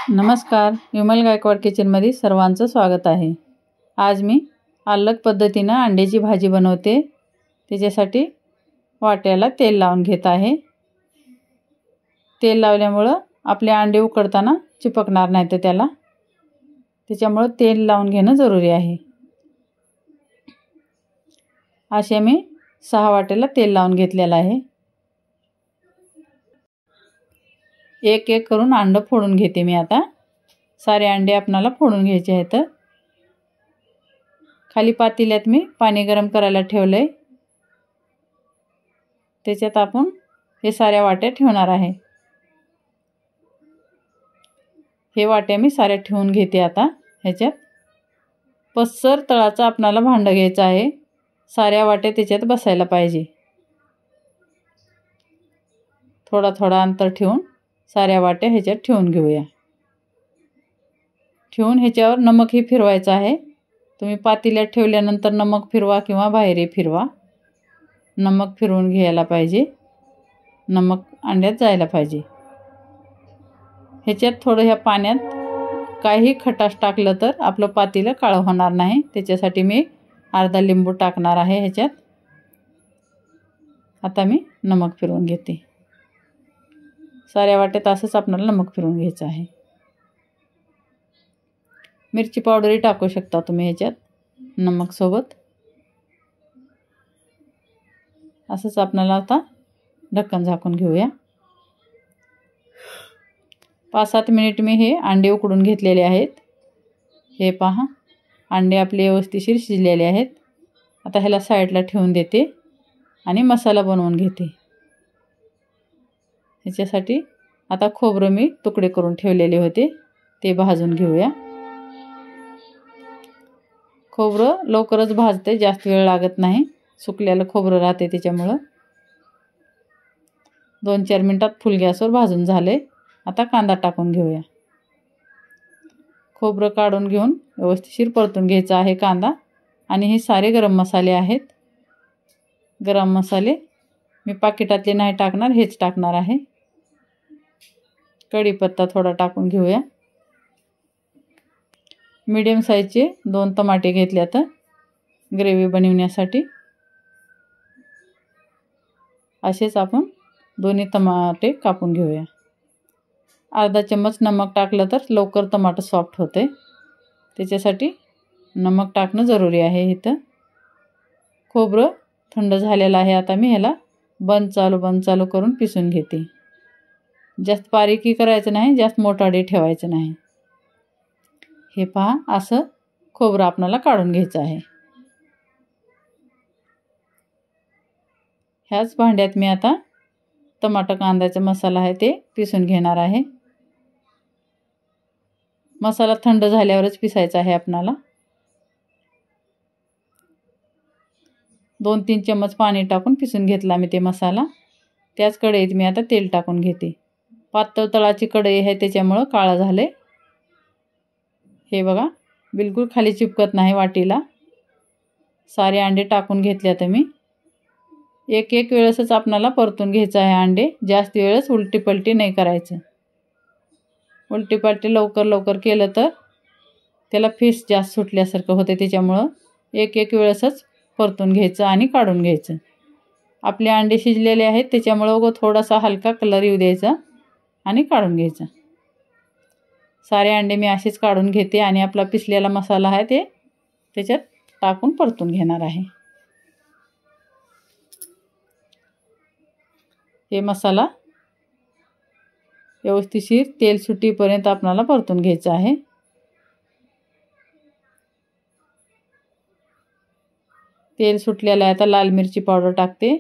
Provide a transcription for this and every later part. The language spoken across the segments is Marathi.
नमस्कार, विमल गायकवाड किचनमध्ये सर्वांचं स्वागत आहे। आज मी अलग पद्धतीने अंड्याची भाजी बनवते। त्याच्यासाठी वाट्याला तेल लावून घेत आहे। तेल लावल्यामुळे आपले अंडे उकडताना चिपकणार नाहीत त्याला, त्याच्यामुळे तेल लावून घेणं जरुरी आहे। असे मी 6 वाट्याला तेल लावून घेतलेलं आहे। एक एक करून अंडे फोडून घेते मी। आता सारे अंडे आपल्याला फोडून घ्यायचे आहेत। खाली पातेल्यात मी पाणी गरम करायला ठेवले, त्याच्यात आपण हे साऱ्या वाट्या ठेवणार आहे। हे वाट्या मी साऱ्या ठेवून घेते। आता ह्याच्यात पसर तळाचं आपल्याला भांड घ्यायचं आहे। साऱ्या वाट्या त्याच्यात बसायला पाहिजे। थोडा थोडा अंतर ठेवून साऱ्या वाट्या ह्याच्यात ठेवून घेऊया। ठेवून ह्याच्यावर नमक ही फिरवायचं आहे। तुम्ही पातेल्यात ठेवल्यानंतर नमक फिरवा किंवा बाहेरही फिरवा, नमक फिरवून घ्यायला पाहिजे। नमक अंड्यात जायला पाहिजे। ह्याच्यात थोडं ह्या पाण्यात काही खटास टाकलं तर आपलं पातेलं काळं होणार नाही, त्याच्यासाठी मी अर्धा लिंबू टाकणार आहे ह्याच्यात। आता मी नमक फिरवून घेते। साऱ्या वाट्यात असंच आपल्याला नमक फिरवून घ्यायचं आहे। मिरची पावडरही टाकू शकता तुम्ही ह्याच्यात नमक सोबत। असंच आपल्याला आता ढक्कन झाकून घेऊया। 5-7 मिनिट मी हे अंडे उकडून घेतलेले आहेत। हे पहा, अंडे आपले व्यवस्थित शिजलेले आहेत। आता ह्याला साईडला ठेवून देते आणि मसाला बनवून घेते। ह्याच्यासाठी आता खोबरं मी तुकडे करून ठेवलेले होते, ते भाजून घेऊया। खोबरं लवकरच भाजते, जास्त वेळ लागत नाही। सुकलेलं खोबरं राहते त्याच्यामुळे 2-4 मिनिटात फुल गॅसवर भाजून झाले। आता कांदा टाकून घेऊया। खोबरं काढून घेऊन व्यवस्थित परतून घ्यायचा आहे कांदा। आणि हे सारे गरम मसाले आहेत। गरम मसाले मी पाकिटातले नाही टाकणार, हेच टाकणार आहे। कढीपत्ता थोडा टाकून घेऊया। मीडियम साईजचे 2 टमाटे घेतल्यात ग्रेव्ही बनवण्यासाठी। असेच आपण दोन्ही टमाटे कापून घेऊया। अर्धा चम्मच नमक टाकलं तर लवकर टमाटर सॉफ्ट होते, त्याच्यासाठी नमक टाकणं जरुरी आहे इथं। खोबरं थंड झालेलं आहे। आता मी ह्याला बंद चालू करून पिसून घेते। जास्त बारीकही करायचं नाही, जास्त मोठाडी ठेवायचं नाही। हे पहा, असं खोबरं आपल्याला काढून घ्यायचं आहे। ह्याच भांड्यात मी आता टमाटर कांद्याचा मसाला आहे ते पिसून घेणार आहे। मसाला थंड झाल्यावरच पिसायचा आहे आपल्याला। 2-3 चम्मच पाणी टाकून पिसून घेतला मी ते मसाला। त्याच कढईत मी आता तेल टाकून घेते। पातळ तळाची कढई आहे त्याच्यामुळे काळा झाले। हे बघा, बिलकुल खाली चिपकत नाही वाटीला। सारे अंडे टाकून घेतले तर मी एक वेळेसच आपल्याला परतून घ्यायचं आहे अंडे। जास्त वेळेस उलटी पलटी नाही करायचं। उलटी पलटी लवकर केलं तर त्याला फीस जास्त सुटल्यासारखं होते, त्याच्यामुळं एक वेळेसच परतून घ्यायचं आणि काढून घ्यायचं। आपले अंडे शिजलेले आहेत त्याच्यामुळं थोडासा हलका कलर येऊ द्यायचा आणि काढून घ्यायचं। सारे अंडे मी असेच काढून घेते आणि आपला पिसलेला मसाला आहे ते त्याच्यात टाकून परतून घेणार आहे। हे मसाला व्यवस्थित तेल सुटीपर्यंत आपल्याला परतून घ्यायचं आहे। तेल सुटलेलं आहे। आता लाल मिरची पावडर टाकते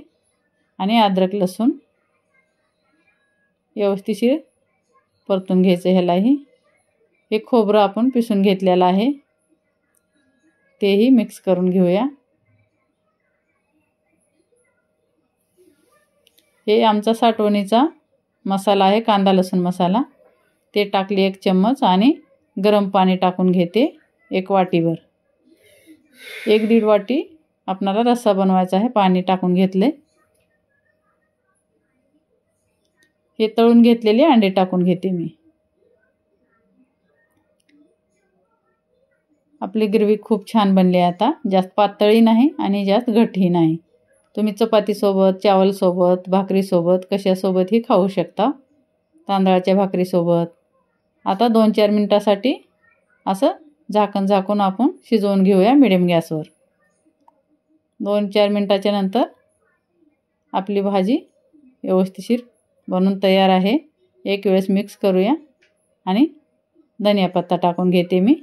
आणि अद्रक लसूण व्यवस्थित परतून घ्यायचं ह्यालाही। हे खोबरं आपण पिसून घेतलेलं आहे, तेही मिक्स करून घेऊया। हे आमचा साठवणीचा मसाला आहे, कांदा लसूण मसाला। ते टाकले 1 चम्मच आणि गरम पाणी टाकून घेते 1 वाटीवर। 1-1.5 वाटी आपल्याला रस्सा बनवायचा आहे। पाणी टाकून घेतले। हे तळून घेतलेले अंडे टाकून घेते मी। आपली ग्रेव्ही खूप छान बनली आहे आता. जास्त पातळही नाही आणि जास्त घट्टही नाही. तुम्ही चपातीसोबत, चावलसोबत, भाकरीसोबत कशासोबतही खाऊ शकता. तांदळाच्या भाकरीसोबत. आता 2-4 मिनिटासाठी असं झाकण झाकून आपण शिजवून घेऊया मिडियम गॅसवर. 2-4 मिनिटाच्या नंतर आपली भाजी व्यवस्थित बनून तयार आहे. एक वेळेस मिक्स करूया आणि धनिया पत्ता टाकून घेते मी.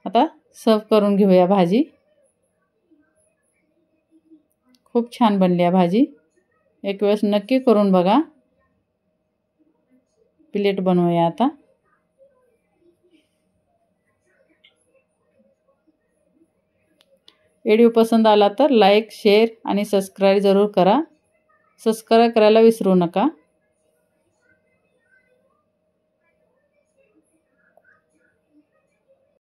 आता सर्व करून घेऊया भाजी. खूप छान बनली आहे भाजी. एक वेळेस नक्की करून बघा. प्लेट बनवूया आता. व्हिडिओ पसंत आला तर लाईक, शेअर आणि सबस्क्राईब जरूर करा. सबस्क्राईब करायला विसरू नका.